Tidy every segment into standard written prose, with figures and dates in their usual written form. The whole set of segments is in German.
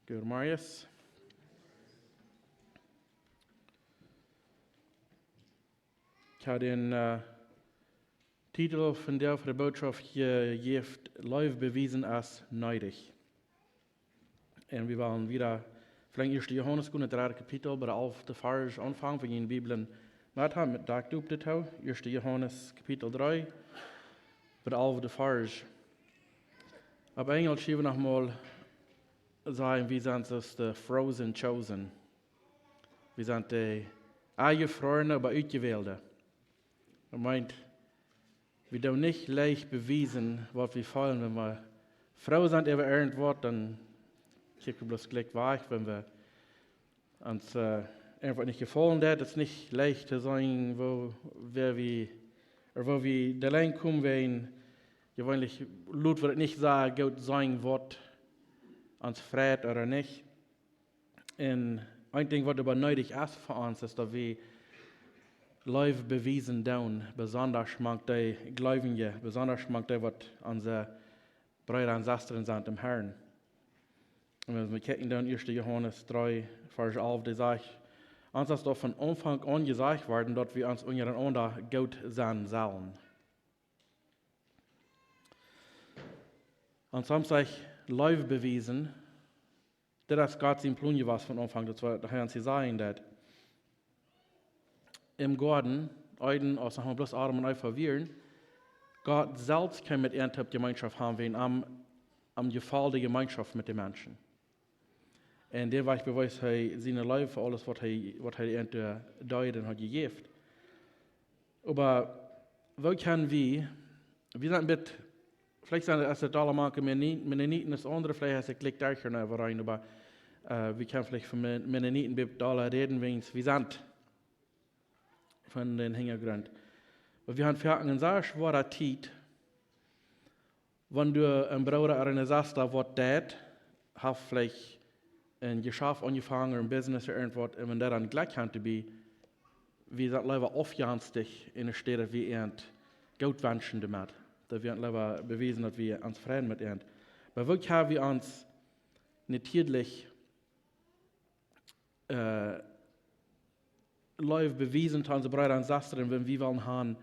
Good Marius. Ich habe den Titel von der Botschaft gegeven, Leew bewiesen als Needich. Und wir wollen wieder vielleicht 1. Johannes gehen, 3. Kapitel, bei der 11. Vers anfangen, von den Bibeln mit haben, mit Tag auf das Tau. 1. Johannes Kapitel 3, bei der 11. Vers. Auf Englisch hier nochmal sagen, wir sind das the frozen chosen. Wir sind die eingefrorene, aber ausgewählte. Meint, wir dürfen nicht leicht beweisen, was wir wollen. Wenn wir Frau sind über irgendwas, dann kicken wir bloß gleich weg. Wenn wir uns einfach nicht gefallen hat, ist nicht leicht zu sagen, wo wir allein kommen, wenn gewöhnlich Leute wird nicht sagen, Gott sagen wird, uns freut oder nicht. Und ein Ding, was aber nötig ist für uns, ist, dass wir Leew bewiesen tun, besonders mag die Gläubigen, besonders mag die, was unsere Brüder und Schwestern sind im Herrn. Und wenn wir gucken, dann 1. Johannes 3, Vers 11, die sagt, uns ist doch von Anfang an gesagt worden, dass wir uns untereinander gut sein sollen. Und so sagt Leew bewiesen, das ist Gott sein Plan was von Anfang, das war der Herr sie sagen, dass im Garten, als wir bloß Adam und Eva verwirren, Gott selbst kann mit ihnen Gemeinschaft haben, wenn am Gefall der Gemeinschaft mit den Menschen. Und der war ich beweist, seine Leib für alles, was er ihnen deut und hat gegeben. Aber wo können wir sind mit, vielleicht sind es alle Marken Mennoniten, das andere, vielleicht ist es gleich da rein, aber wir können vielleicht von Mennoniten mit alle reden, wenn wir sind. Von den Hintergrund. Und wir haben fertig gesagt, schwerer Zeit, wenn du ein Bruder oder eine Schwester, was das, hat vielleicht ein Geschäft angefangen, ein Business oder irgendwas, und wenn der dann gleich kann, wir sind lieber aufjanstig in der Stadt, wie er Gott wünschen damit. Da wir lieber bewiesen, dass wir uns freuen mit ihm. Aber wirklich haben wir uns natürlich Leew bewiesen an unsere Brüder und Schwestern, wenn wir wollen haben,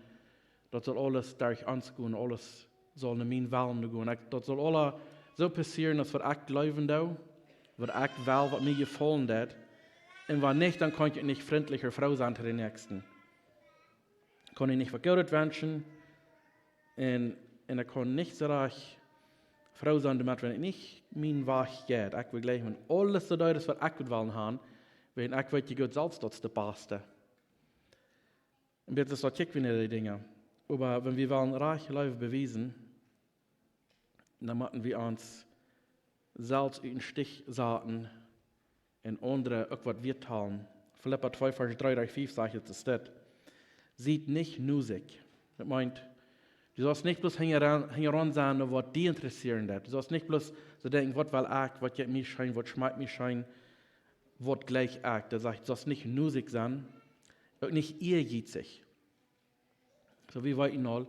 das soll alles durch uns gehen, alles soll in meinen Willen gehen. Das soll alles so passieren, dass wir echt leben da, wir echt will, was mir gefallen hat. Und wenn nicht, dann kann ich nicht freundlicher Frau sein zu den Nächsten. Kann ich nicht vergeudet wünschen, und ich kann nicht so reich Frau sein, damit wenn ich nicht mein Weg geht. Ich will gleich, wenn alles so deutlich ist, was ich wollen haben, wenn ich weiß, Gott selbst das der Beste. Und jetzt ist das kick wie die Dinge. Aber wenn wir wollen reich Leew beweisen, dann müssen wir uns selbst in den Stich setzen und andere auch was wir tun. Philipper 2, Vers 3 durch 5 sagt es das. Sieht nicht nusig. Das meint, du sollst nicht bloß hängeran sein, was die interessieren. Du sollst nicht bloß so denken, was will ich, was geht mir schein, was schmeckt mir schein. Wort gleich arg. Der sagt, das nicht nusig sein, auch nicht ehrgeizig. So wie wir ihn all,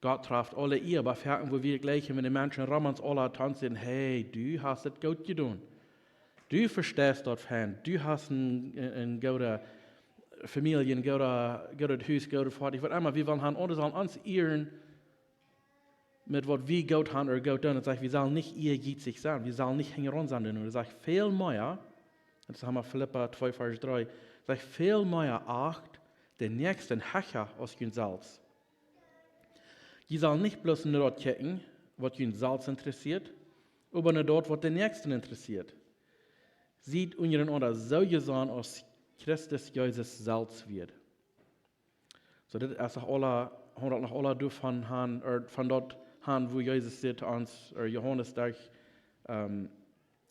Gott trifft alle ihr, aber fertig, wo wir gleich mit den Menschen ramans alle tanzen, hey, du hast es gut getan. Du verstehst dort Fan, du hast eine gute Familie, ein gutes Haus, gute Vater. Was immer, wir wollen haben, oder sollen uns ehren mit was wir gut haben oder gut tun. Und sagt, wir sollen nicht ehrgeizig sein, wir sollen nicht hängeran sein. Und er sagt, viel mehr, das haben wir Philipper 2, Vers 3. Sagt, viel mehr acht den nächsten Hacher aus uns selbst. Die sollen nicht bloß nur dort gucken, was uns selbst interessiert, aber nur dort, was den Nächsten interessiert. Sieht untereinander so gesehen, als Christus Jesus selbst wird. So, das ist auch alle durch von dort haben, wo Jesus sagt, uns, oder Johannes, 1.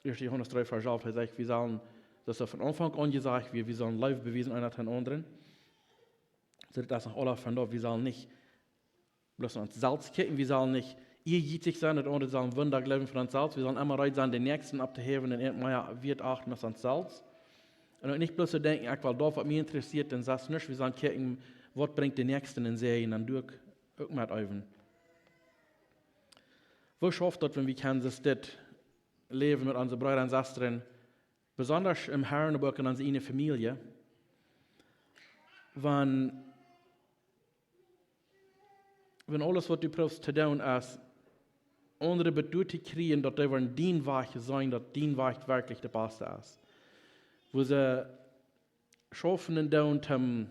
Johannes 3, Vers 11, er sagt, wir sollen, das ist von Anfang an gesagt, wir sollen Leew bewiesen, einer den anderen. So, das ist auch alle von dort, wir sollen nicht bloß uns selbst kicken, wir sollen nicht ehrgeizig sein, und andere sollen Wunder glauben von uns selbst, wir sollen immer bereit sein, den Nächsten abzuheben, und irgendwann wird achten als uns selbst. Und nicht bloß zu denken, ich will das, was mich interessiert, dann sagst du nicht, wir sollen kicken, was bringt den Nächsten in See, und dann durch auch mit üben. Wo schafft das, wenn wir können das Leben mit unseren Brüdern und Schwestern besonders im Herrenbuch und an seine Familie, wenn alles, was du brauchst zu tun, ist, andere Bedeutung kriegen, dass die ein Dienweg sein, dass Dienweg wirklich der Beste ist. Wo sie schaffen und tun,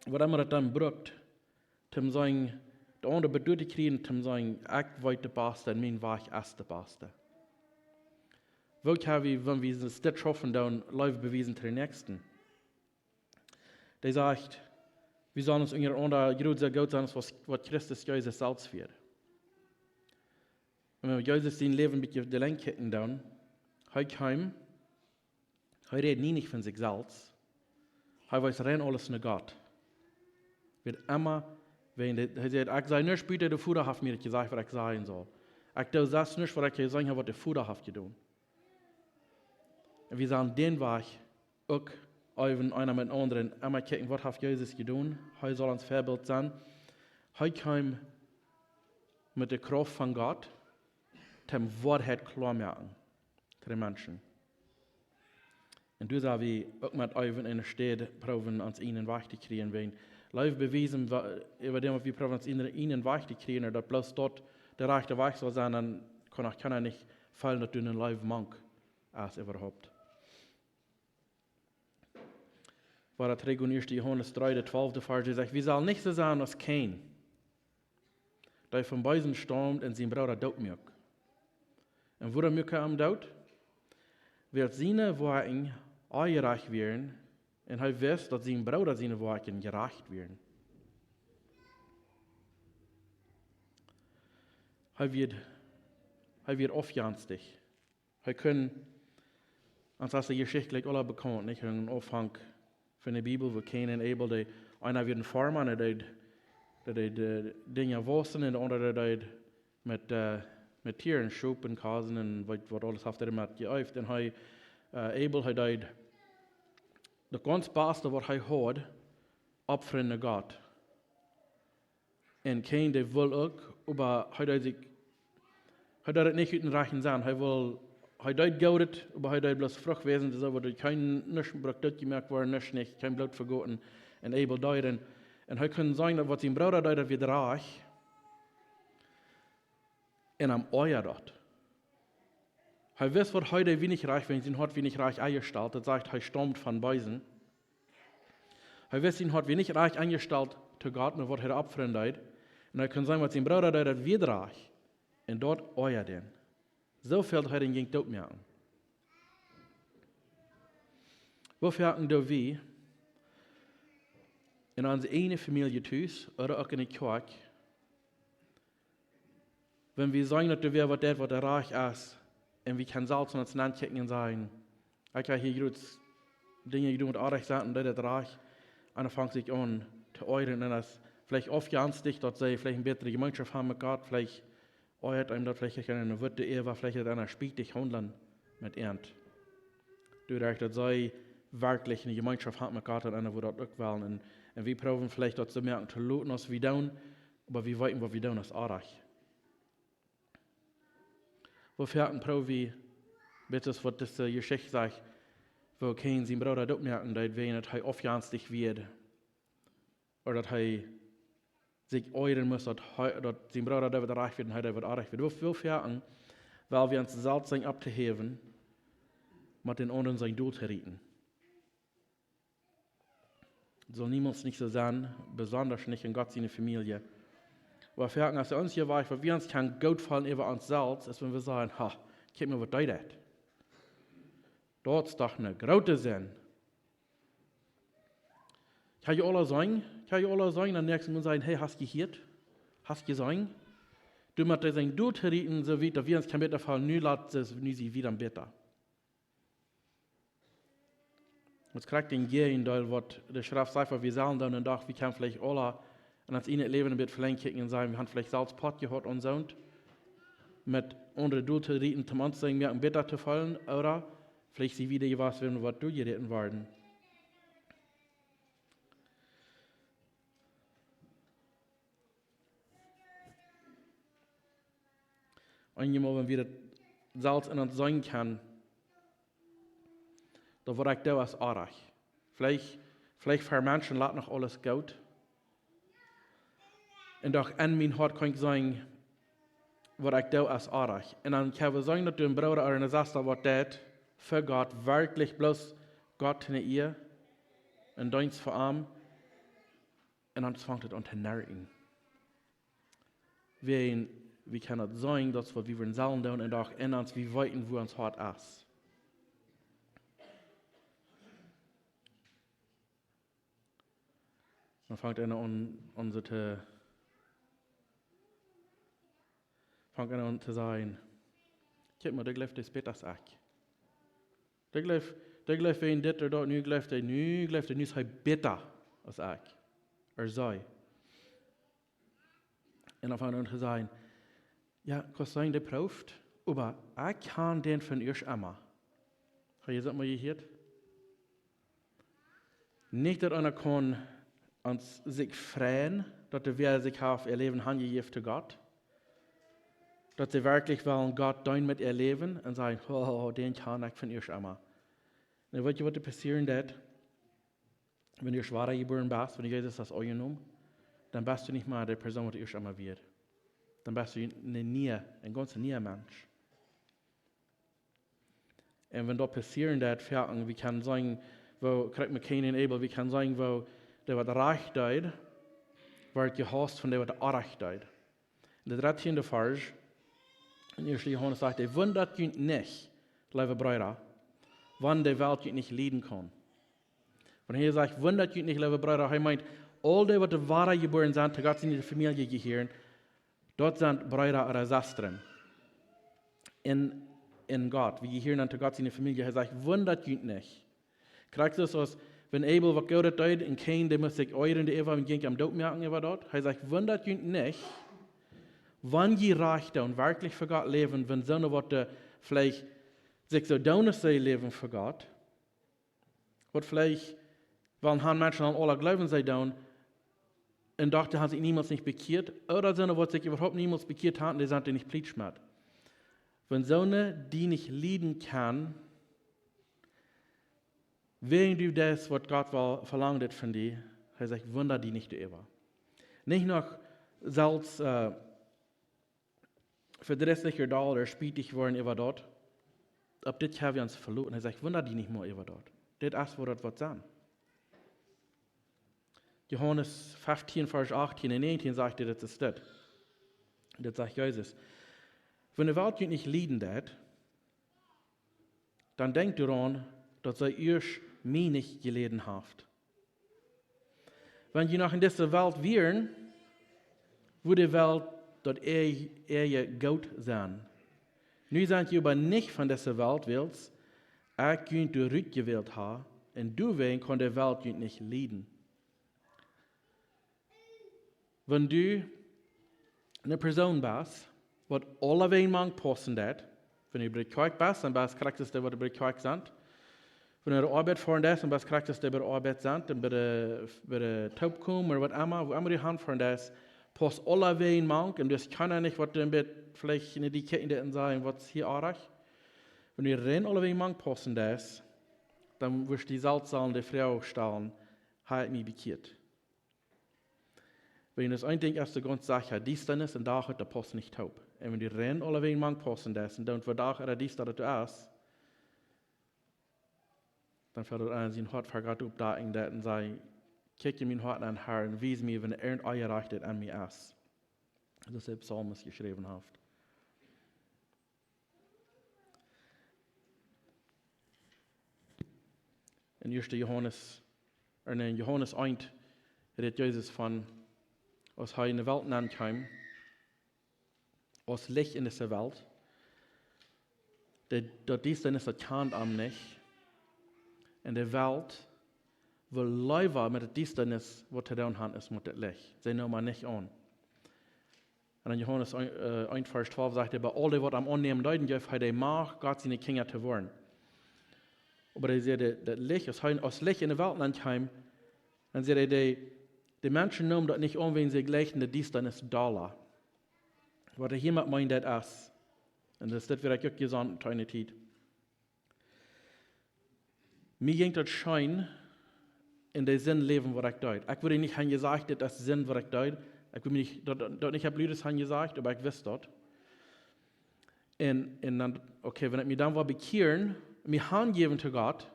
was immer das dann braucht, zum sagen, die andere Bedeutung kriegen, zum sagen, ich weiß der Beste und mein Weg ist der Beste. Wo kann wir, wenn wir das schaffen, dann live bewiesen zu den Nächsten? Der sagt, wir sollen uns unter andere Größe gut sein, was Christus Jesus selbst wird. Wenn wir Jesus sein Leben mit der Lenken dann, er kam, er redet nie nicht von sich selbst, er weiß rein alles nur Gott. Wird immer, wenn er sagt, ich sei nur später, der Vater hat mir gesagt, was ich sagen soll. Ich tue das nicht, was ich sagen habe, was der Vater hat getan. Und wir sagen den Weg auch, einer mit dem anderen, immer gucken, was hat Jesus getan, er soll uns Vorbild sein. Er kam mit der Kraft von Gott, dem Wahrheit klar machen, zu den Menschen. Und du sagst, wir auch mit euch in der Stadt probieren, uns ihnen Weg zu kriegen, wenn live bewiesen, über dem wir probieren, uns ihnen Weg zu kriegen, dass bloß dort der rechte Weg soll sein, dann kann er nicht fallen, dass du einen live Monk hast überhaupt. War das 1. Johannes 3, der 12. Vers, der sagt, wir sollen nicht so sein als Cain, der von Bewiesen stammt und sein Bruder tot macht. Und wo er mich am Tod, wird seine Worte eingereicht werden, und er weiß, dass sein Bruder seine Worte gereicht werden. Er wird aufjanstig. Er kann, als das die Geschichte gleich alle bekannt, nicht? Ein Aufhang von der Bibel, wo Cain und Abel, einer wird ein Farmer, der Dinge waschen, und der andere der mit Tieren schuppen, kasen und was alles hat er mit geäuft. Und Abel hat das ganz Beste, was er hat, opfern an Gott. Und Cain, der will auch, aber er hat nicht in Reichen sein. Er hat Geld, aber er hat bloß Frucht gewesen, das aber kein Nisch braucht dort gemerkt worden, nicht, kein Blut vergoten. Und Abel deut. Und er kann sagen, dass was sein Bruder deut, wird reich. Und am Euer dort. Er weiß, was heute wenig reich, wenn sie hat wenig reich eingestellt, das sagt, er stammt von Bewiesen. Er weiß, ihn hat wenig reich eingestellt zu Gott, nur was er abfreundet. Und er kann sagen, was sein Bruder deut, wird reich. Und dort Euer denn. So viel hat er ihn tot merken. Wofür hatten wir in unserer eigenen Familie tüß, oder auch in der Kirche, wenn wir sagen, dass wir was der reich ist, und wir können selbst uns ankicken und sagen, ich habe hier Dinge getan, die reich sind, und das ist reich, und dann fängt sich an zu euren, und das vielleicht oft ganz dicht, dass sie vielleicht eine bessere Gemeinschaft haben mit Gott, vielleicht euert einem das vielleicht eine Wurte Ehe, vielleicht hat einer spielt dich handeln mit Ernt. Du sagst, dass sie wirklich eine Gemeinschaft haben mit Gott, und einer, wo das auch wollen, und wir probieren vielleicht, dass sie merken, zu loten, was wir tun, aber wir wissen, was wir tun, ist auch reich. Wofür hatten wir, bitte, was das Geschichte sagt, wo kein sein Bruder dort merken, dass er aufjanstig wird, oder dass er sich euren muss, dass sein Bruder da wird reich wird und er wird reich wird. Wofür hatten, weil wir uns selbst abzuheben, mit den anderen sein Tod zu retten. Soll niemals nicht so sein, besonders nicht in Gott seine Familie. Aber wir merken, als uns hier war, weil wir uns kein Gott fallen über uns selbst, ist, wenn wir sagen, guck mir, was das ist. Dort ist doch eine große Sinn. Kann ich alle sagen, dann nächsten Mal sagen, hey, hast du gehört? Hast du gesungen? Du musst sein Tod retten, so wie wir uns kein Beter fallen, nu lasst es sie wieder besser. Jetzt kriegt den Gegenteil, was der Schrift sagt, wir sagen dann und doch, wir können vielleicht alle und als ihnen Leben ein bisschen verlängern und sagen, wir haben vielleicht Salzpott gehabt und so, mit anderen Tod zu retten, zum anderen mehr besser zu fallen, oder vielleicht sie wieder was werden, was du geritten worden. Einmal, wenn wir das Salz in uns sein können, da word ich da als arg. Vielleicht für Menschen laat noch alles gut. Und doch in mein Hart kann ich sagen, wat ich da als arg. Und dann kann ich sagen, dass du ein Bruder oder eine Schwester, was das für Gott wirklich bloß Gott in ihr und Dienst für ihm. Und dann fängt es an zu nerven. Wir können sagen, dass wir wollen sollen tun und auch in uns, wir weiten, wo uns Hart ist. Dann fängt einer an zu sagen, kijk maar, dat gelooft is beter als ik. Dat gelooft een dit of dat, nu gelooft hij, nu is hij beter als ik. Zij. En dan fängt er an zu sagen, ja, kan zijn dat proeft, aber ik kan den van eerst immer. Heb je dat maar gehört? Nicht, dass einer kann uns sich freuen, dass wir sich auf ihr Leben hingegeben zu Gott. Dass sie wirklich wollen Gott dein mit ihr Leben und sagen, oh, den kann ich von ihr immer. Und weißt du, was passieren wird? Wenn du schwacher geboren bist, wenn Jesus das angenommen, dann bist du nicht mehr der Person, die ihr immer wird. Dann bist du ein ganz neuer Mensch. Und wenn das passieren wird, wir können sagen, wo kriegt man keinen Abel, wir können sagen, wo der was recht deed, wird gehasst von der was recht deed. In der 13. Vers, in 1. Johannes sagt er, wundert euch nicht, liebe Brüder, wann die Welt euch nicht leiden kann. Wenn er sagt, wundert euch nicht, liebe Brüder, er meint, all die, was die wahre geboren sind, die Gott in die Familie gehören, dort sind Brüder oder Schwestern. In Gott, wir gehören an Gott in die Familie, er sagt, wundert euch nicht. Kriegst du das, wenn Abel was Gott tut, und Cain, der muss sich euren, der Eva, und ging am Tod merken über dort, er sagt, wundert euch nicht, wann je rechte und wirklich für Gott leben, wenn so eine Worte vielleicht sich so down sei leben für Gott, was vielleicht, weil han Menschen an alle glauben sei down, und dachte, haben sich niemals nicht bekehrt, oder so eine Worte sich überhaupt niemals bekehrt haben, die sind nicht pleitschmat. Wenn so eine, die nicht leiden kann, wenn du das, was Gott verlangt von dir, er sagt, wunder die nicht über. Nicht noch selbst verdrisslicher da oder spietig worden über dort. Ab das haben wir uns verloren. Er sagt, wunder die nicht mehr über dort. Das ist, wo das was sein. Johannes 15, Vers 18 und 19 sagt er, das ist das. Das sagt Jesus. Wenn die Welt nicht leiden wird, dann denkt daran, dass sie euch mir nicht geleden habt. Wenn ihr noch in dieser Welt wären, würde die Welt dort ihr Gott sein. Nu seid ihr aber nicht von dieser Welt willst, könnt du rückgewählt haben, und du wegen kann die Welt nicht leiden. Wenn du eine Person bist, was alle wegen mang passen dat, wenn du bei der Kirche bist, dann bist du kriegst du, was du bei der Kirche sind. Wenn du der Arbeit fahren das, dann bist du kriegst du bei der Arbeit sind, dann bei der Taubkum oder was immer, wo immer die Hand fahren das, passt alle wegen mang, und das kann ja nicht, was du im Bett vielleicht in die Ketten sagen, was hier arg. Wenn du rein alle wegen mang passen das, dann wirst du die Salzsallen der Frau stellen, halt mich bekehrt. Wenn das ein Ding ist, du ganz sagst, dies dann ist, und da hat der Post nicht taub. Und wenn die rennen alle wegen mang passen das, und dann für da oder dies da du ist, dann fällt er an, sein Hart vergat up da in der und sagt, kick mein Hart an Herr und wies mir, wenn euer Recht an mir ist. Das ist der Psalmist geschrieben hat. In 1. Johannes, in Johannes 1, redet Jesus von, als er in die Welt ankam, als Licht in dieser Welt, dat dies dann ist das kann am nicht, in der Welt, wo Leute mit der Dienstnis, was er da hat, ist mit dem Licht. Sie nehmen man nicht an. Und in Johannes 1, Vers 12 sagt er, bei all die, was am Annehmen leiden dürfen, hat er Macht, Gott seine Kinder zu werden. Aber er sagt, das Licht, als Licht in der Welt ankam, dann sagt er, die Menschen nehmen das nicht an, wenn sie gleich in der Dienstnis Dollar. Was jemand meint, das ist. Und das wird auch gesagt in der Zeit. Mir ging das Schein in den Sinn leben, was ich deut. Ich würde nicht haben gesagt, dass das Sinn, was ich deut. Ich würde nicht, dort nicht Blödes haben gesagt, aber ich wusste dort. Und dann, okay, wenn ich mich dann war bekehren, mir Hand geben zu Gott,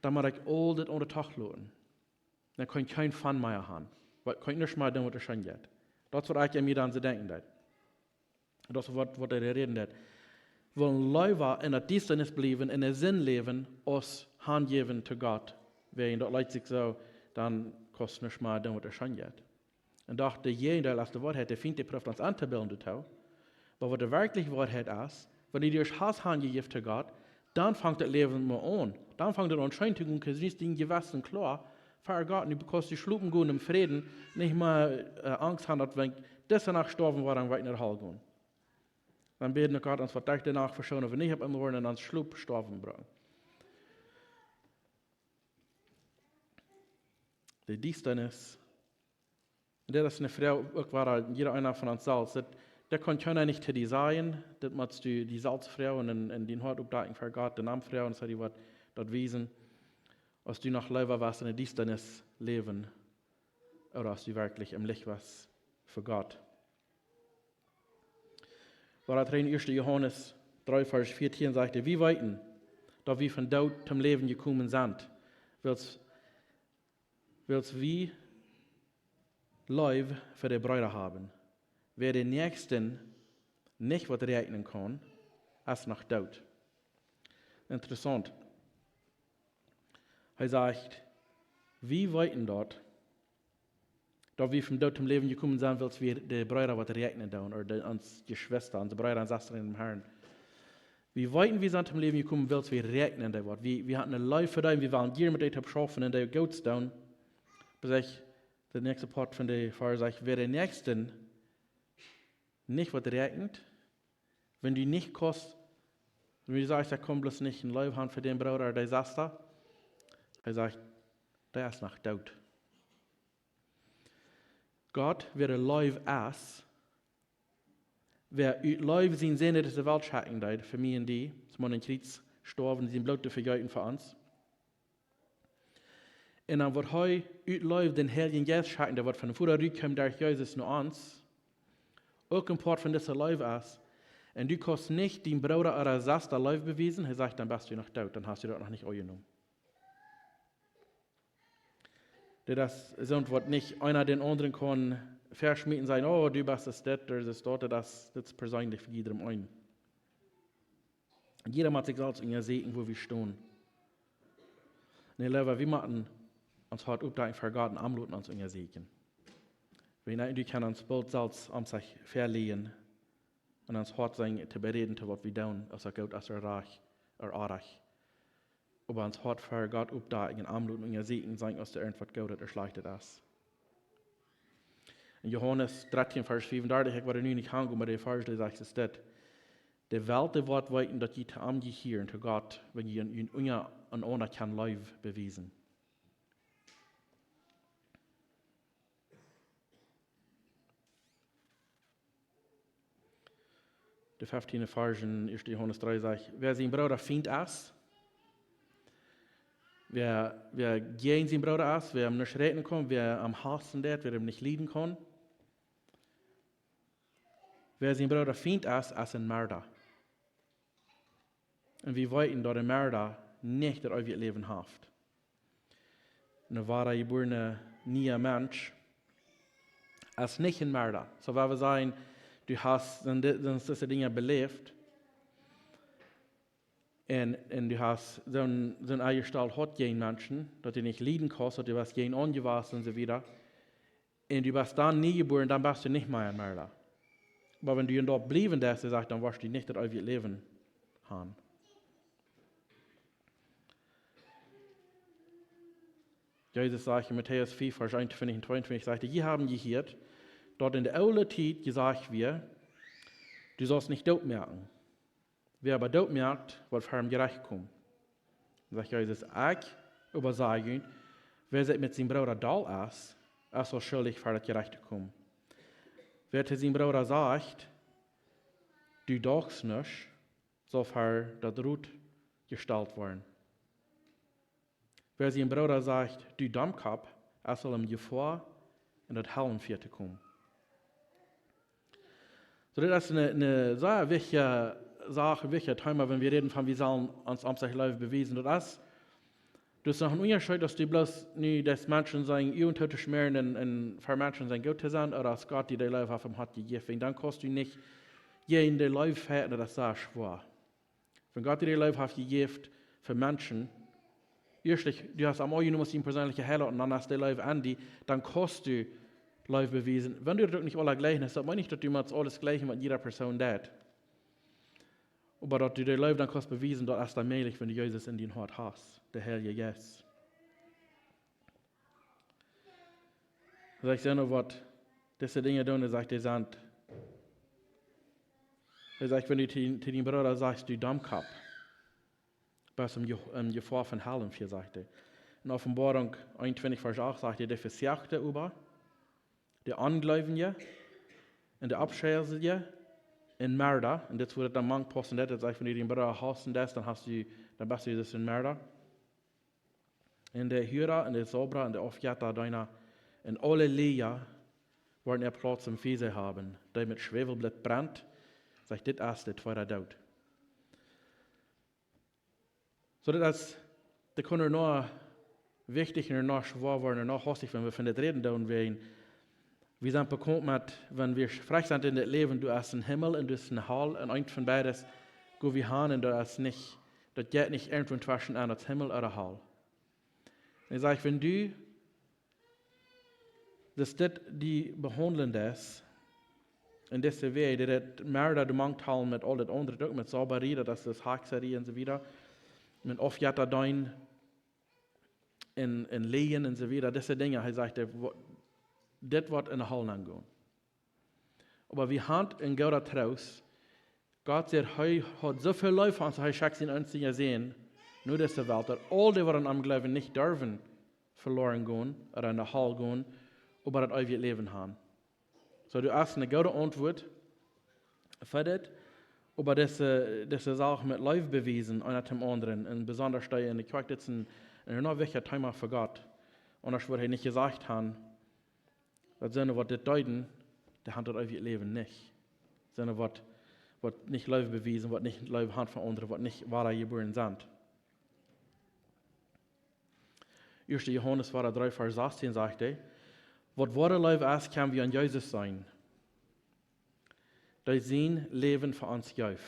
dann muss ich all das unter Tag lassen. Dann kann ich kein Fun mehr haben. Weil ich kann nicht mehr tun, was er schon geht. Das ist, was ich mir dann so denken. Das ist, was er reden. Wir wollen Leute in der Dienstnis bleiben, in der Sinn leben, aus Hand geben zu Gott. Wenn das Leute sich so, dann kostet nicht mehr tun, was er schon geht. Und doch, derjenige, der das Wort hat, der findet die Prüfung uns anzubilden. Aber was der wirkliche Wort hat, ist, wenn du durch das Hand gegeben zu Gott, dann fängt das Leben mal an. Dann fängt es an, schein zu gehen, dass du nicht gewassen klar, für Gott, und du bekommst die Schlupen gehen im Frieden, nicht mal Angst haben, dass wenn das danach gestorben war, dann weiter nach Hause gehen. Dann beten wir Gott, uns verdammt danach verschonen, wenn ich im Morgen und ans Schlup gestorben bin. Die Dienstnis, das ist eine Frau, auch war jeder einer von uns Salz, der kann keiner nicht zu dir sein, das musst du die Salzfrau und den Hort aufdecken für Gott, die Namfrau, und so die wird dort wiesen, als du noch lieber was in der Dienstnis leben, oder als du wirklich im Licht was für Gott. War das in 1. Johannes 3, Vers 14 sagte, wie weiten, da wir von Tod zum Leben gekommen sind, willst wie Leib für die Brüder haben. Wer den Nächsten nicht was rechnen kann, als nach Tod. Interessant. Er sagt, wie weiten dort, da wir vom Tod zum Leben gekommen sind, willst wir die Brüder was rechnen tun, oder uns Geschwister, unsere Brüder und Schwestern im Herrn. Wie weiten wir sind zum Leben gekommen, willst wir rechnen tun. Wir hatten eine Leib für die, wir waren hier mit dem geschaffen und der Goats down. Bis ich, der nächste Part von der Vers sagt, wer den Nächsten nicht was rechnet, wenn du nicht kostet, wenn du sagst, er kommt bloß nicht ein Leib haben für den Bruder oder der Schwester, er sagt, der ist nach Tod. Gott, wer ein Leib ist, wer Leib sein Sinne der Welt schaffen hat, für mich und die, dass man in Krieg gestorben sind, Blut zu vergeuden für uns. Und dann wird heute Leib den Heiligen Geist schaffen, der wird von vorher rüberkommen, durch Jesus nur uns. Auch ein Part von dieser Leib ist. Und du kannst nicht den Bruder oder Schwester Leib beweisen, er sagt, dann bist du noch tot, dann hast du das noch nicht angenommen. Das ist was nicht einer den anderen kann verschmieden sein, oh, du bist das oder das dort, das ist persönlich für jedem ein. Und jeder muss sich selbst in ihr sehen, wo wir stehen. Nee, lieber, wir machen uns heute aufdecken für Gott und Amluten uns in ihr sehen. Wir können uns bald selbst um sich verlieren und uns hart sein, zu bereden, zu was wir tun, als er Gott, als er reich, reich. Aber uns hart für Gott aufdecken und Amluten in ihr sehen, sein, als der irgendwas Gott hat, erschlechtet ist. In Johannes 13, Vers 35, ich war nu nicht hangen, aber der Vers, der sagt es das. Die Welt, die wird weiten, dass ihr zu ihm gehören, zu Gott, wenn ihr in euer und ohne kann Leib beweisen. Der 15. Vers in 1. Johannes 3 sagt, wer sein Bruder Feind ist, wer gegen seinen Bruder ist, wer ihm nicht retten kann, wer am hassen wird, wer ihm nicht leiden kann, wer sein Bruder Feind ist ein Mörder. Und wir wollten, dass ein Mörder nicht das ewige Leben hat. Ein wahrer geborener, neuer Mensch ist nicht ein Mörder. So, wenn wir sagen, du hast diese Dinge belebt und du hast so ein Eierstall hat gegen Menschen, dass du nicht leiden kannst, dass du was gegen angewasen und so weiter. Und du bist dann nie geboren, dann bist du nicht mehr ein Mörder. Aber wenn du dort bleiben darfst, dann wirst du nicht das ewige Leben haben. Jesus sagt in Matthäus 4, Vers 21 und 22, sagte, ihr haben gehört, dort in der alten Zeit gesagt wird, du sollst nicht Tod merken. Wer aber Tod merkt, wird vor ihm gerecht kommen. Dann sagt Jesus, ich übersage, wer sich mit seinem Bruder da ist, soll schuldig vor das Gerechte kommen. Wer zu seinem Bruder sagt, du darfst nicht, soll vor das Rot gestellt worden. Wer sie ein Bruder sagt, du Dammkopf, er soll ihm Gefahr in das Hellenvier kommen. So, das ist eine sehr wichtige Sache, ein wichtiger Thema, wenn wir reden von, wie sollen uns amtlich Leben bewiesen. Das ist noch ein Unterschied, dass die bloß nicht, dass Menschen sagen, ihr und heute schmieren und für Menschen sein gut zu sein, oder dass Gott die Leben auf dem hat gegeben. Dann kannst du nicht jeden, der Leben hat, das sehr schwer. Wenn Gott dir Leben hat gegeben für Menschen, erstlich, du hast am Morgen, du musst ihn persönlich heilen und dann hast du Leben an die, dann kannst du Leben bewiesen. Wenn du das nicht alle gleich hast, dann meine ich, dass du alles gleich mit jeder Person tut. Aber dass du dir Leben dann kannst bewiesen, das ist dann möglich, wenn du Jesus in dein Hart hast, der Heilige Geist. Sag ich noch was, diese Dinge tun, sagt er, sind, sagt, wenn du zu deinem Bruder sagst, du Dammkopf, was im Gefahr von Hellen für, sagt er. In Offenbarung 21, Vers 8 sagt er, der Versachte über, der Angläubige, und der Abschätzige, in Mörder, und das wurde dann manchmal posten, das sagt, wenn du den Bruder hast und das, dann bist du das in Mörder. In der Hyra, in der Sobra, in der Aufjata deiner, in alle Leia, wollen er Platz im Fiese haben, der mit Schwefelblatt brennt, sagt, das ist der zweite Tod. So, das kann noch wichtig und noch schwer werden und noch hastig, wenn wir von das reden tun wollen. Wir sind bekannt, wenn wir frei sind in das Leben, du hast einen Himmel und du hast einen Hall, und eins von beides, go wir haben, und das geht nicht irgendwo zwischen an das Himmel oder Hall. Und ich sage, wenn du die behandeln das, in dieser Weise, das Mörder, du mangst halt mit all das andere, mit Sauberie, das ist Haxerie und so weiter, mit Aufjata dein, in Lehen und so weiter, diese Dinge, er sagt, das wird in der Halle angehen. Aber wir haben in Gott Traus, Gott sagt, er hat so viel Leute von uns, er schickt ihn uns zu sehen, nur diese Welt, dass all die, die am Glauben nicht dürfen, verloren gehen, oder in der Halle gehen, aber das ewige Leben haben. So, du hast eine gute Antwort für das, aber das ist auch mit Leben bewiesen, einer dem anderen, und besonders in der Kirche, das ist ein noch wichtiger Thema für Gott. Und das würde er nicht gesagt haben, das sind, was das deuten, der hat das ewige Leben nicht. Das sind, was nicht Leben bewiesen, was nicht Leben hat von anderen, was nicht wahre geboren sind. 1. Johanes 3, Vers 16 sagte, was wahre Leben ist, kann wie an Jesus sein. Das sein Leben für uns gibt.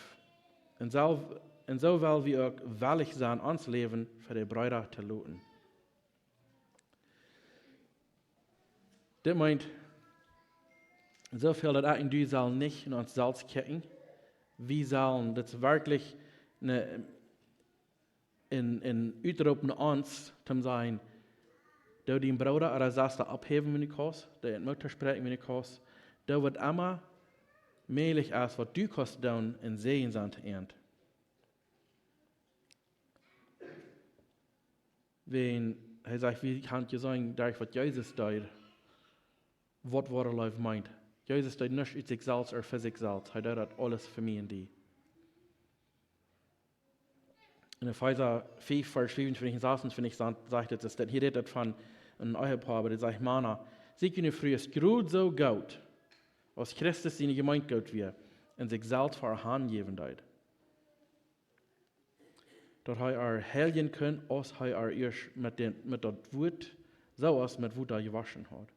Und so will wir auch willig sein, uns Leben für die Brüder zu loten. Das meint, so viel, dass ich und du sollen nicht in uns selbst kicken. Wir sollen das wirklich in Utrufen uns zu sein, da den Bruder oder Schwester abheben, wenn ich kannst, da in Mutter sprechen, wenn ich kannst, da wird immer möglich ist, was du kannst tun, in Sehen sein zu ernten. Wenn er sagt, wie kann ich sagen, durch was Jesus tut, was er Leben meint. Jesus tut nicht aus sich selbst oder für sich selbst, er tut alles für mich und die. In Epheser 5, Vers 25 und 26, finde ich, sagt es, dass hier redet von einem Ehepaar, aber das sagt, Mana, sie können früher gut so gut, als Christus in die Gemeinde gut wird, und sich selbst für eine Hand geben tut. Dass er helgen kann, als er erst mit dem Wut, so als mit Wut gewaschen hat.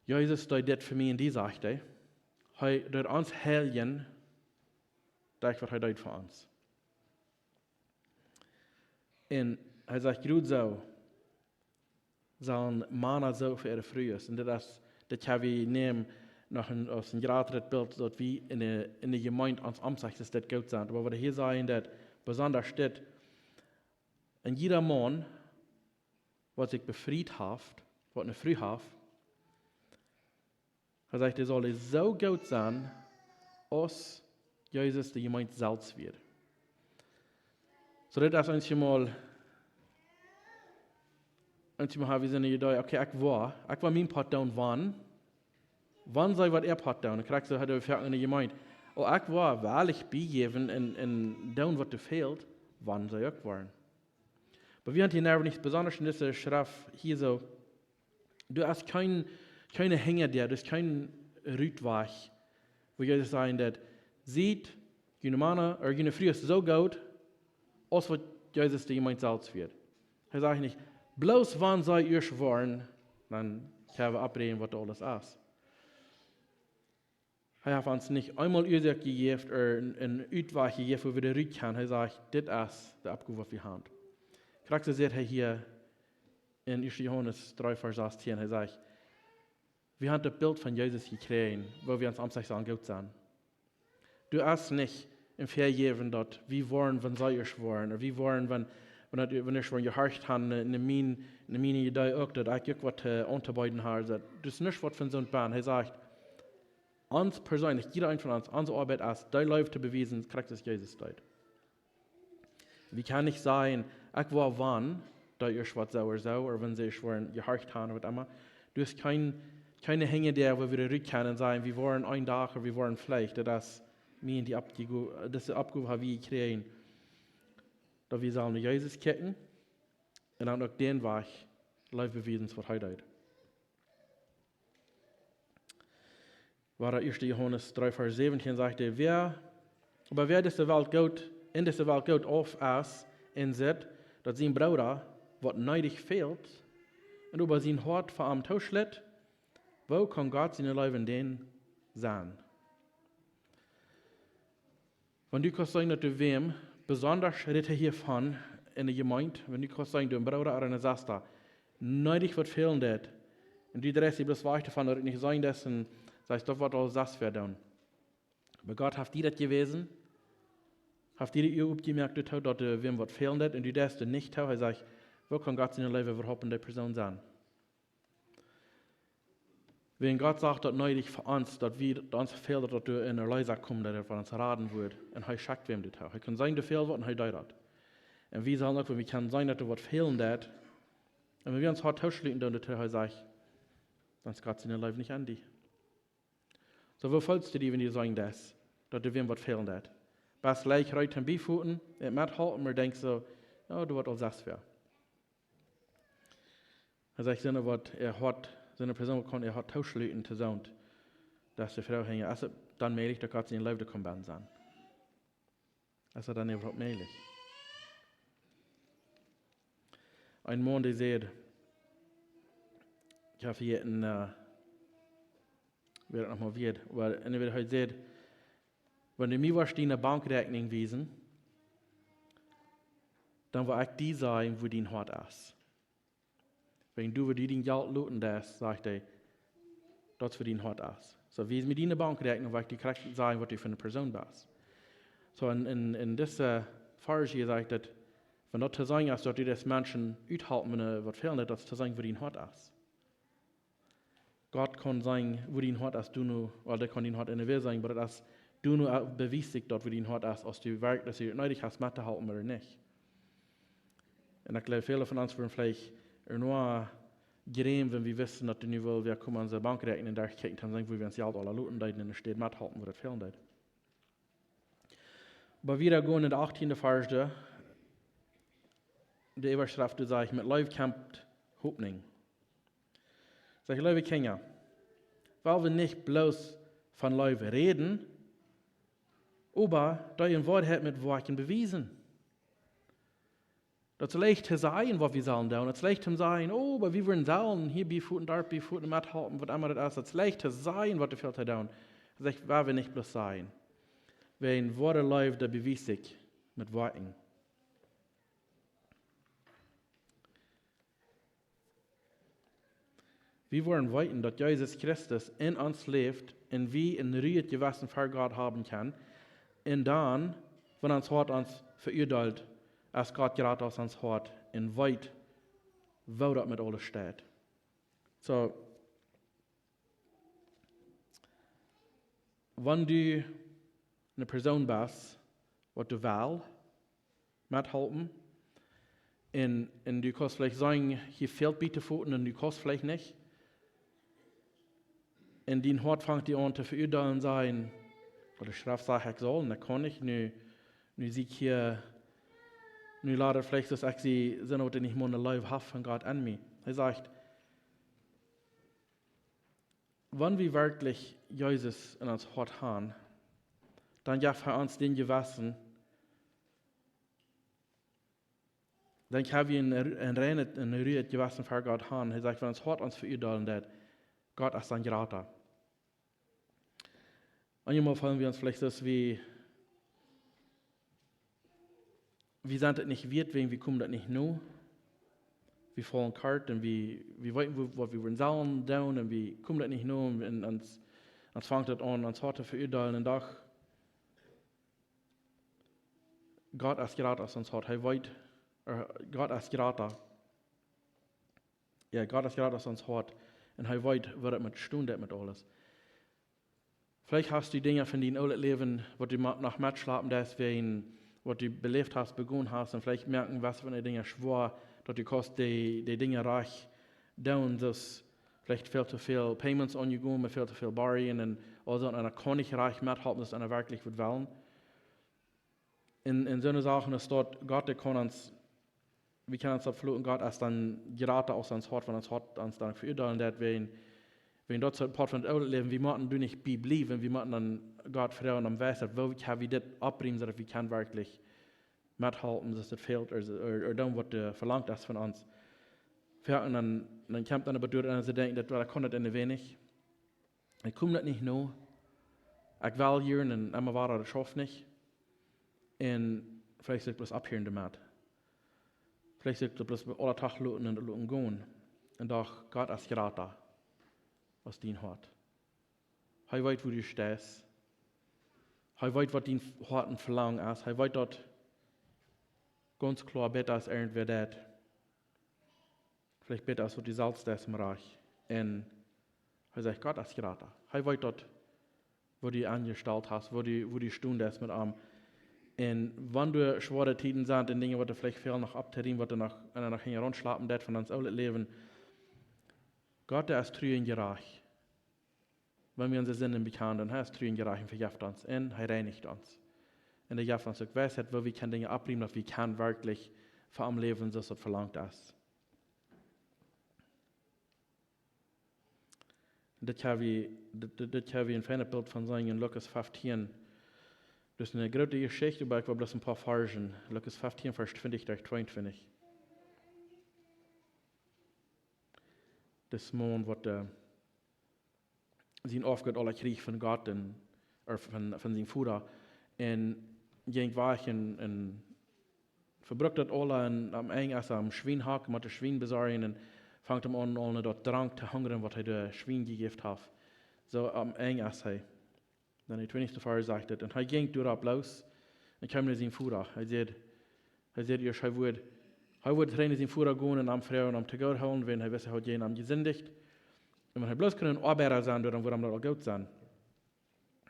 Jesus tut das für mich in die Sache. Er tut uns helgen, das was er tut für uns. Und er sagt, gut so, sollen Männer so für ihre Frühe. Und das kann wir nehmen, aus einem geratenes Bild, dass wir in der Gemeinde uns anzeigen, dass das gut sind. Aber was hier sagen, dass besonders steht, in jeder Mann, was sich befreit hat, was eine Früh hat, er sagt, er soll so gut sein, als Jesus die Gemeinde selbst wird. So, das ist einmal haben wir so eine Idee, okay, ich war mein Part down wann sei, was er Part down, ich krieg so, hat er für eine Gemeinde, Und ich war wahrlich begeven in dem, was du fehlt, wann sie auch waren. Aber wir haben hier nicht besonders in dieser Schrift hier so, du hast keine Hänge der, du hast keinen Rütwach, wo Jesus sagen, dass sieht, jene Männer oder jene Früh ist so gut, als was Jesus dir jemand selbst wird. Er sagt nicht, bloß wann sei ihr schworen, dann können wir abreden, was alles ist. Er hat uns nicht einmal Ursache gegeben oder eine Utwach gegeben, wo wir da rück können. Er sagt, das ist der Abgabe, was wir haben. Kraxer sagt er hier in Johanes 3, Vers 18, er sagt, wir haben das Bild von Jesus gekriegt, wo wir uns am sagen, gut sind. Du hast nicht im Vergeben dort, wie wollen, wenn sie ihr schworen, oder wie wollen, wenn ich schon gehorcht habe, in meine Idee auch, dass ich was unterbeiden habe, das ist nicht was von so einem Bahn. Er sagt, uns persönlich, jeder ein von uns, unsere Arbeit ist, dein Leben zu beweisen, kriegt es Jesus dort. Wie kann ich sagen, ich war wann, da ihr schwarz sauer oder wenn sie schworen, gehorcht haben, oder was immer. Du hast keine Hänge der, wo wir rückkehren und sagen, wir waren ein Tag oder wir waren vielleicht, das mir die Abgabe, habe ich kriegen. Da wir sollen Jesus kennen und dann auch den Weg Leben beweisen, was heute ist. War der 1. Johannes 3, Vers 17 sagte, wer in dieser Welt Gott auf ist und sieht, dass sein Bruder, was neidig fehlt, und über sein Hort von ihm tauschlet, wo kann Gott seine Leben den sein? Wenn du kannst sagen, dass du wem, besonders redet hiervon in der Gemeinde, wenn du kannst sagen, du ein Bruder oder eine Schwester, neidig wird fehlen das, und die Dresse bloß weich davon, dass nicht sagen, dass sagst du, was alles das wäre dann. Aber Gott hat dir das gewesen, hat dir die aufgemerkt, dass du wem was fehlen das, und du das nicht tun, er sagt, wo kann Gott seine Leben überhaupt in der Person sein? Wenn Gott sagt, dass neidig für uns, dass uns fehlt, dass du in der Leise kommst, dass er von uns raten wird, und er schickt wem du tun. Er kann sagen, du fehlst was, und er tut. Und wir sagen auch, wir können sagen, dass du was fehlen das, und wenn wir uns hart tauschen, dann er sagt, dann ist Gott seine Leben nicht an dich. So, wo fühlst du dich, wenn du sagst, dass du wem was fehlen das? Was leicht reut am Beifußen, und mithalten, und denkst so, ja, du wirst auch das für. Er sagt, so eine Person kann hat tauschlöten zu sagen, dass die Frau hängt. Also dann möglich, dass Gott in Leben kommen sein. Also dann überhaupt möglich. Ein Mann, der sagt, ich habe hier wer noch mal wird, aber er wird heute sagt, wenn du mir was eine Bankrechnung wiesen, dann war ich die sein, wo dein Hort ist. Wenn du dir dein Geld looten das, sagt er, das für dein Hort ist. So, wie es mit deiner Bankrechnung, weil ich dir korrekt sagen, was du für eine Person bist. So, in dieser Phase hier sagt er, wenn das zu sagen ist, dass du das Menschen aushalten, wenn was fehlt, das zu sagen, wo dein Hort ist. Gott kann sagen, wo dein Hort ist, du nur, oder der kann dein Hort in der Welt sagen, aber das du nur beweist dich dort, wo dein Hort ist, als du wirklich, dass du neidig hast, mitzuhalten oder nicht. Und ich glaube, viele von uns würden vielleicht nur gerecht, wenn wir wissen, dass du nicht willst, wir kommen an unsere Bankrechnung und da kicken, dann sagen wir, wir uns Geld alle looten, und dann steht mithalten, wo das fehlen. Aber wieder gehen in der 18. Vers, der Überschrift, du sagst, mit Leib kämpft Hoffnung. Sag ich, liebe Kinder, weil wir nicht bloß von Leib reden, aber da ihr ein Wort habt mit Worten bewiesen. Das ist leicht zu sagen, was wir sollen tun. Das ist leicht zu sagen, oh, aber wir wollen sollen, hier befunden, dort befunden, mithalten, was immer das ist. Das ist leicht zu sagen, was du viel zu tun. Das ist, weil wir nicht bloß sagen. Wenn Worte läuft, der beweist sich mit Worten. Wir wollen weiten, dass Jesus Christus in uns lebt und wie in Ruhe gewassen vor Gott haben kann. Und dann, wenn uns Hort uns verurteilt, als Gott gerade aus uns Hort in weit, wo das mit alles steht. So, wenn du eine Person bist, was du willst, mithalten, und du kannst vielleicht sagen, hier fehlt bitte Pfoten und du kannst vielleicht nicht, und dein Hort fängt dir an zu verurteilen sein, Oder schreib, sag ich soll, und dann kann ich, nu sehe ich hier, nu lade vielleicht, dass ich sie sind, oder nicht meine Leib habe von Gott an mich. Er sagt, wenn wir wirklich Jesus in uns Hort haben, dann ja für uns den Gewissen, dann können wir ein reines, ein rührt Gewissen für Gott haben. Er sagt, wenn uns Hort uns verurteilen, dass Gott ist dann geraten. Manchmal fallen wir uns vielleicht so, wie sind das nicht wert, wie kommen das nicht nur? Wir fallen kalt und wir weiten, was wir sollen tun und wir kommen das nicht nur und uns fängt das an, uns Hort zu verurteilen und doch Gott ist gerade aus uns Hort. Gott ist gerade. Ja, Gott ist gerade aus uns Hort. Und er weiß, was mit Stunde mit alles. Vielleicht hast du Dinge von deinem alten Leben, was du nach Matschlappen deswegen, was du belebt hast, begonnen hast, und vielleicht merken, was für die Dinge schwor, dass du kannst die Dinge reich down, dass vielleicht viel zu viel Payments angegeben, viel zu viel Barrieren und also und einer kann nicht reich mithalten, dass einer wirklich wird wollen. In so einer Sache ist dort, Gott, der kann uns, wir können uns abfluten, Gott ist dann gerade aus uns Hort, wenn uns Hort uns dann verurteilen, dass wenn dort so ein Part von dem Leben, wir müssen du nicht bleiben, wir müssen dann Gott vertrauen am Wasser, wo wir das abbringen, dass wir können wirklich mithalten, dass es fehlt, oder dann, was verlangt ist von uns. Und dann kommt dann aber durch, und sie denken, das kann das in wenig. Ich komme das nicht nur. Ich will hier, und einmal war das schafft nicht. Und vielleicht soll ich bloß abhören damit. Vielleicht soll ich bloß alle Tag luten und luten gehen. Und doch, Gott ist gerade da, was dein hat. Er weiß, wo du stehst. Er weiß, was dein Harten verlangt ist. Er weiß dort ganz klar besser als irgendwer das. Vielleicht besser als was du selbst das im Reich. Und er sagt, Gott ist gerade da. Er weiß dort, wo du angestellt hast, wo du stehst mit ihm. Und wenn du schwere Zeiten sind, in Dinge, die du vielleicht viel noch abzudrehen, was du nach hinschlappen, das von uns alten Leben, Gott, der ist treu und gerecht. Wenn wir unsere Sünden bekennen, dann ist er treu und gerecht und vergibt uns. Und er reinigt uns. Und er gibt uns auch Weisheit, wo wir Dinge abbringen, dass wir können wirklich für am Leben, so es verlangt ist. Das haben wir ein feines Bild von sagen in Lukas 15. Das ist eine große Geschichte, aber ich will bloß ein paar Versen. Lukas 15, Vers 20 durch 22. Das Mann, was sein aufgeht, aller Krieg von Gott und von seinem Vater. Und ging weg und verbrucht das alle und am Ende als am Schwein hakt, mit dem Schwein besorgen und fängt ihm an, dort Drang zu hungern, was er dem Schwein gegeben hat. So am Ende als er. Dann der 20. Vers sagt das. Und er ging durch los und kam zu seinem Vater. Er sagt, er würde rein in seinen Vater gehen und am Frau und am Tag holen, wenn er wisse, er hat jeden am gesündigt. Und wenn er bloß können Arbeiter sein, dann würde er auch gut sein.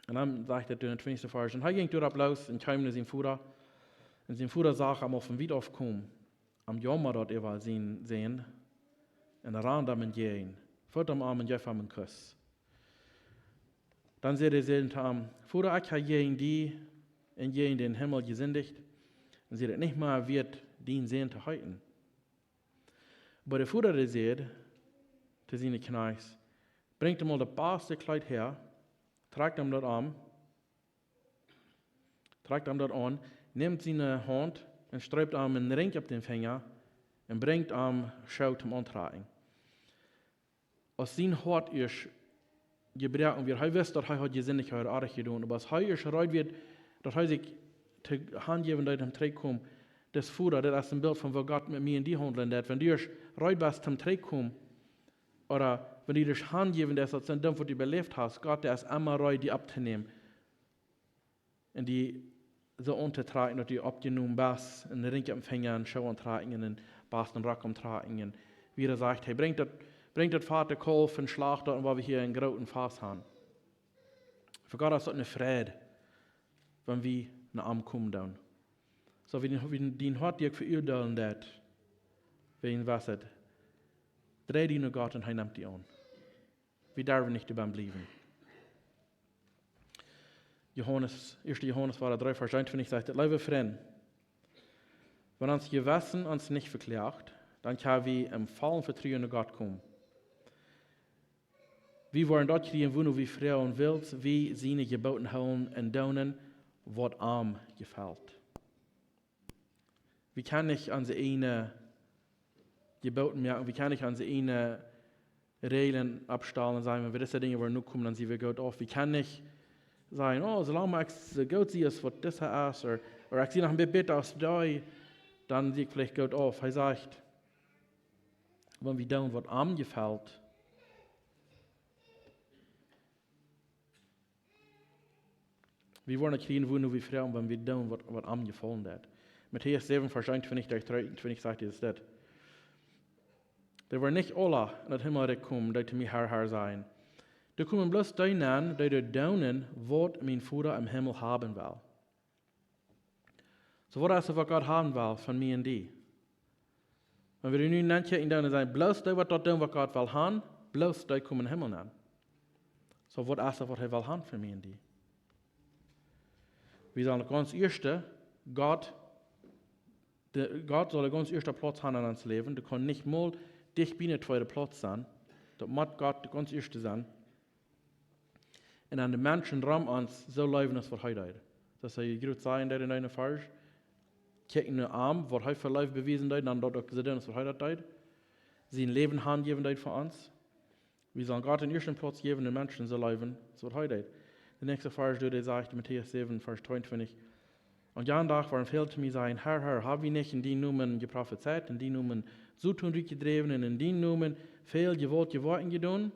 Und dann sagt er in der 20. Vers, und er ging durch los und kam zu seinem Vater. Und sein Vater sagt, am auf dem Wiederhof kommen, am Jammer dort er sehen, und er ran damit gehen, fort am Arm und gef ihm einen Kuss. Dann sagt er zu ihm, Vater, ich habe jeden die in jeden den Himmel gesündigt, und sie nicht mal wird den sehen zu halten. Aber der Vater sagt zu seinen Knechts, bringt ihm mal das beste Kleid her, tragt ihm dort an, nimmt seine Hand und streibt ihm einen Ring auf den Finger und bringt ihm Schau zum Antragen. Aus sein Hort ist gebrochen wird, er weiß, dass er hat Gesinnigkeit artig getan, aber als er ist bereit wird, dass er sich zu Hand geben, dass er zum Trick kommt, das Vater, das ist ein Bild von, wo Gott mit mir in die Hand landet. Wenn du bereit bist zum Trick kommen, oder wenn du dich Hand geben, das ist ein Ding, was du belebt hast, Gott, der ist immer bereit, die abzunehmen. Und die so untertragen, dass du abgenommen bist, einen Ring am Finger, einen Schau antragen, einen Basten Rock antragen. Wie er sagt, hey, bringt das Vater Kolf und Schlag dort, wo wir hier einen großen Fass haben. Für Gott ist das eine Freude, wenn wir nach ihm kommen. Dann. So wie den Hort, die ich verurteilen wird, wie ihn wasset, dreh die nur Gott und er nimmt die an. Wir dürfen nicht dabei bleiben. Johannes, 1. Johannes war 3, Vers 21 sagt, liebe Freunde, wenn uns Gewissen uns nicht verklagt, dann können wir im vollen Vertrauen in Gott kommen. Wir wollen dort kriegen, wo wie Frau und Wild, wie seine Geboten holen und tun, was ihm gefällt. Wir können nicht an eine Geboten merken, wir können nicht an eine Regeln abstellen und sagen, wenn wir diese Dinge wollen nur kommen, dann sehen wir Gott auf. Wir können nicht sagen, oh, solange ich Gott sehe, was das ist, oder ich sehe noch ein bisschen besser aus da, dann sehe ich vielleicht Gott auf. Er sagt, wenn wir tun, was ihm gefällt, wir wollen nicht kriegen, wo nur wir Frauen, wenn wir tun, was ihm gefallen hat. Matthäus 7, Vers 21, 23 sagt es das. Der waren nicht alle in den Himmel gekommen, die zu mir Herr sein. Die kommen bloß die an, die tun, was mein Vater im Himmel haben will. So was ist, was Gott haben will von mir und dir. Wenn wir nun nicht in den sagen, bloß die, was dort tun, was Gott will haben, bloß die kommen im Himmel an. So was ist, was er will haben von mir und dir. Wir sollen ganz erste, Gott soll ganz erster Platz haben in uns Leben. Du kannst nicht mal dich bei der zweiten Platz sein. Das muss Gott der ganz erste sein. Und an den Menschen rum uns so leben, als wir heute. Das soll ich gut sagen, in einer Vers. Kijk in den Arm, was heute für Leben bewiesen hat, dann dort auch gesehen, als wir heute hat. Sie ein Leben haben geben für uns. Wir sollen Gott den ersten Platz geben, den Menschen so leben, als wir heute. Der nächste Vers, der sagt, Matthäus 7, Vers 22. Und jeden Tag waren viele zu mir sagen, Herr, haben wir nicht in die Namen geprophezeit, in die Namen so tun gedreven, und in die Namen viel Worten getan?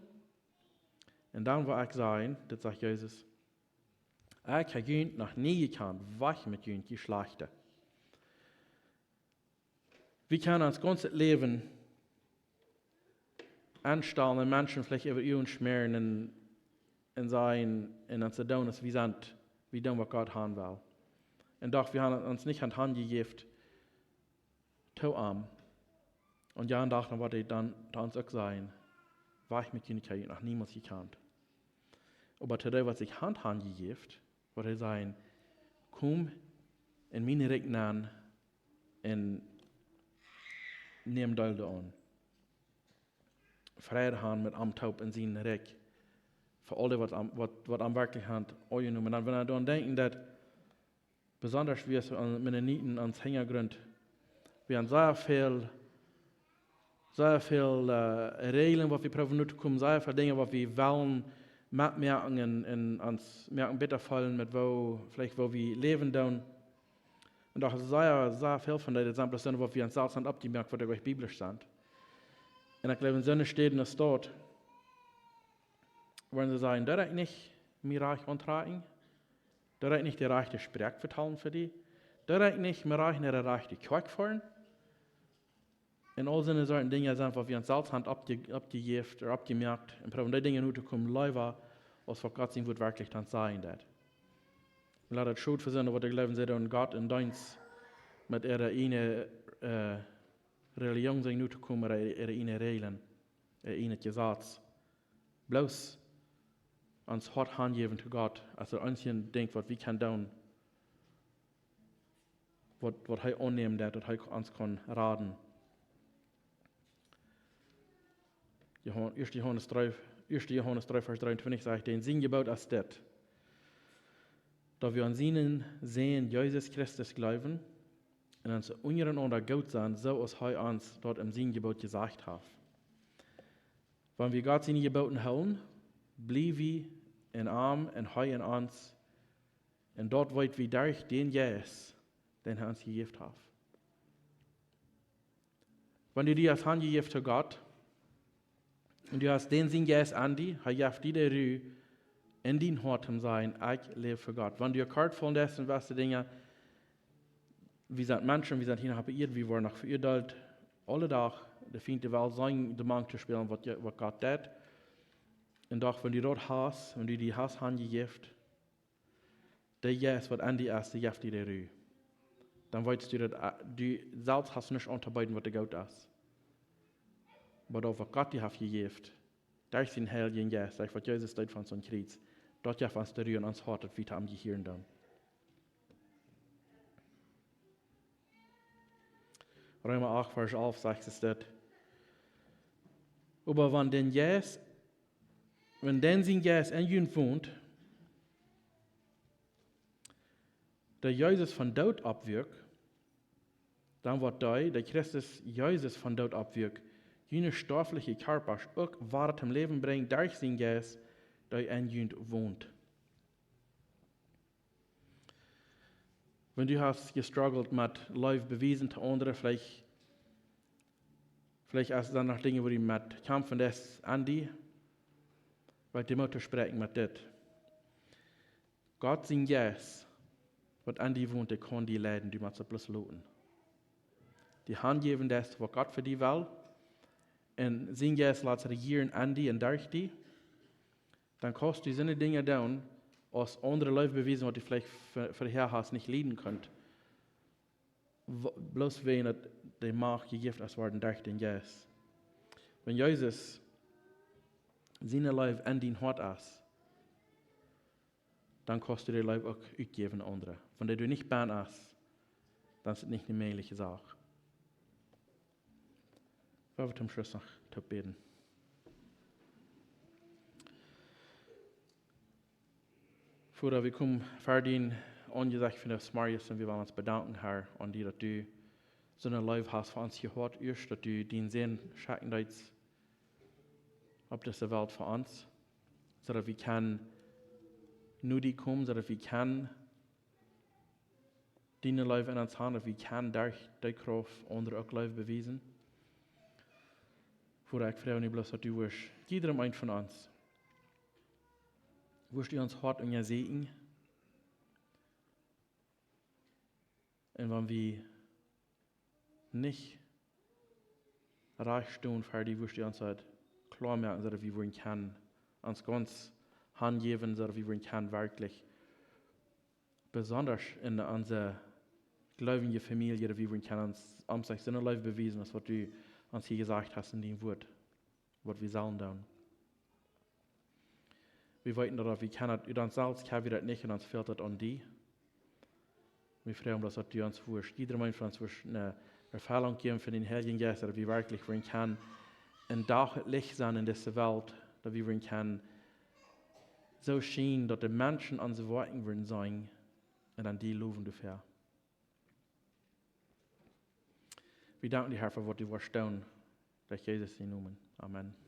Und dann war ich sagen, das sagt Jesus, ich habe jüngst noch nie gekannt, was mit jüngst geschlachten. Wir können uns ganzes Leben anstellen und Menschen vielleicht über uns schmieren und sagen, und uns tun, dass wir tun, was Gott haben will. Und doch, wir haben uns nicht an die Hand gegeben, zu arm. Und ja, und doch, dann wollte ich dann uns auch sagen, was ich mit ihnen noch niemals gekannt. Aber zu dem, was ich Hand gegeben, wollte ich sagen, komm in meine Rechten an und nimm Teil an. Friede haben mit am Taub in seinen Reck. Für alle, was am wirklich Hand angenommen. Und wenn wir daran denken, dass besonders wir mit den Nieten ans Hintergrund, wir haben sehr viel Regeln, was wir probieren zu kommen, sehr viele Dinge, was wir wollen, merken und uns merken besser fallen, mit wo wir leben tun. Und auch sehr viel von den Exemplen sind, was wir uns selbst abgemerkt, was durch biblisch sind. Und ich glaube, in so einer steht in der Stadt, wollen sie sagen, das ist nicht mir reich antragen, das ist nicht der rechte Sprech vertalen für die, das ist nicht mir reich der rechte Quack fahren. Und all solche solchen Dinge sind, was wir uns selbst abgegeben oder abgemerkt, und probieren die Dinge nur zu kommen, leider, als was Gott sein wird wirklich dann sein wird. Und lass das schuld für sein, was ich glaube, sie und Gott und deins mit ihrer eine Religion sein nur zu kommen, oder ihre eine Regeln, eine Gesetz. Bloß uns hart hingeben zu Gott, als uns denkt, was wir können tun, was er annehmen wird, was er uns kann raten. 1. Johannes 3, Vers 23 sagt, den Sinn gebaut als das, da wir an seinen sehen, Jesus Christus glauben, und uns untereinander gut sein, so als er uns dort im Sinn-Gebot gesagt hat. Wenn wir Gott seine Geboten halten, bleiben wir in Arm und er in uns, und dort wird wir durch den Jesus, den er uns gegeben hat. Wenn du dir als Hand gegeben zu Gott, und du hast den Sinn Jesus an dich, er gibt dir die Ruhe, in dein Hort sein, ich lebe für Gott. Wenn du dir kalt von dessen, was die Dinge, wir sind Menschen, wir sind hier bei ihr, wir wollen noch für ihr dort, alle Tag, der Feind der Welt sein, der Mann zu spielen, was Gott tut. Und doch, wenn du dort hast, wenn du die hast angegeben, der Jesus, was an dir ist, der gibt dir die Ruhe. Dann weißt du, dass du selbst hast nicht unterbeiden, was der Gott ist. Aber doch, was Gott dir hat gegeben, durch den Heiligen Geist, durch was Jesus tut von seinem Kreuz, dort ja was der Rühren ans Hart, wie am Gehirn dann. Römer 8, Vers 11 sagt es dort. Aber wenn denn sein Geist in jün wohnt, der Jesus von Tod abwirkt, dann wird der Christus Jesus von Tod abwirkt, jene stoffliche Körper auch Wahrheit im Leben bringt, durch sein Geist, der in jün wohnt. Wenn du hast gestruggelt mit Live bewiesen zu anderen, vielleicht hast du dann noch Dinge, wo du mit kämpfen das Andi, weil die Mutter sprechen mit das. Gott sein Geist, was Andi wohnt, der kann die leiden, die muss bloß loten. Die Hand geben das, was Gott für die will, und sein Geist lässt regieren Andi und durch die, dann kannst du seine Dinge tun, als andere Leute bewiesen, was du vielleicht vorher hast, nicht leiden könnt. Bloß wenn die Macht gegeben ist worden durch den Geist. Wenn Jesus seine Leib in dein Hart ist, dann kannst du die Leib auch ausgeben an andere. Wenn du nicht ban ist, dann ist es nicht eine mögliche Sache. Wir werden zum Schluss noch beten. Vater, wir kommen fertig angesagt für das Marius und wir wollen uns bedanken, Herr, an dir, dass du so eine Leib hast für uns gehört, erst, dass du den Sinn schaffen hast auf dieser Welt für uns, so dass wir können nur die kommen, so dass wir können deine Leib in uns haben, dass wir können durch die Kraft andere auch Leib beweisen. Vater, ich freue mich bloß, dass du wirst, jedem einen von uns, wirst du uns hart und ja sehen. Und wenn wir nicht reich stehen, fertig, wirst du uns halt klar machen, dass wir wollen können, uns ganz handgeben, dass wir wollen können, wirklich. Besonders in unserer gläubigen Familie, dass wir wollen können, uns am Tag so eine Leib beweisen, das was du uns hier gesagt hast in dem Wort, was wir sollen tun. Wir wollten, dass wir können, über uns selbst können wir das nicht und uns fehlt das an die. Wir freuen uns, dass du uns wirst, jeder Mensch von uns wirst eine Erfahrung geben für den Heiligen Geist, dass wir wirklich wollen können, ein Licht sein in dieser Welt, dass wir wollen können, so schien, dass die Menschen an sie warten würden sein und an die loben dafür. Wir danken dir, Herr, für was du wirst tun, durch Jesus in Namen. Amen.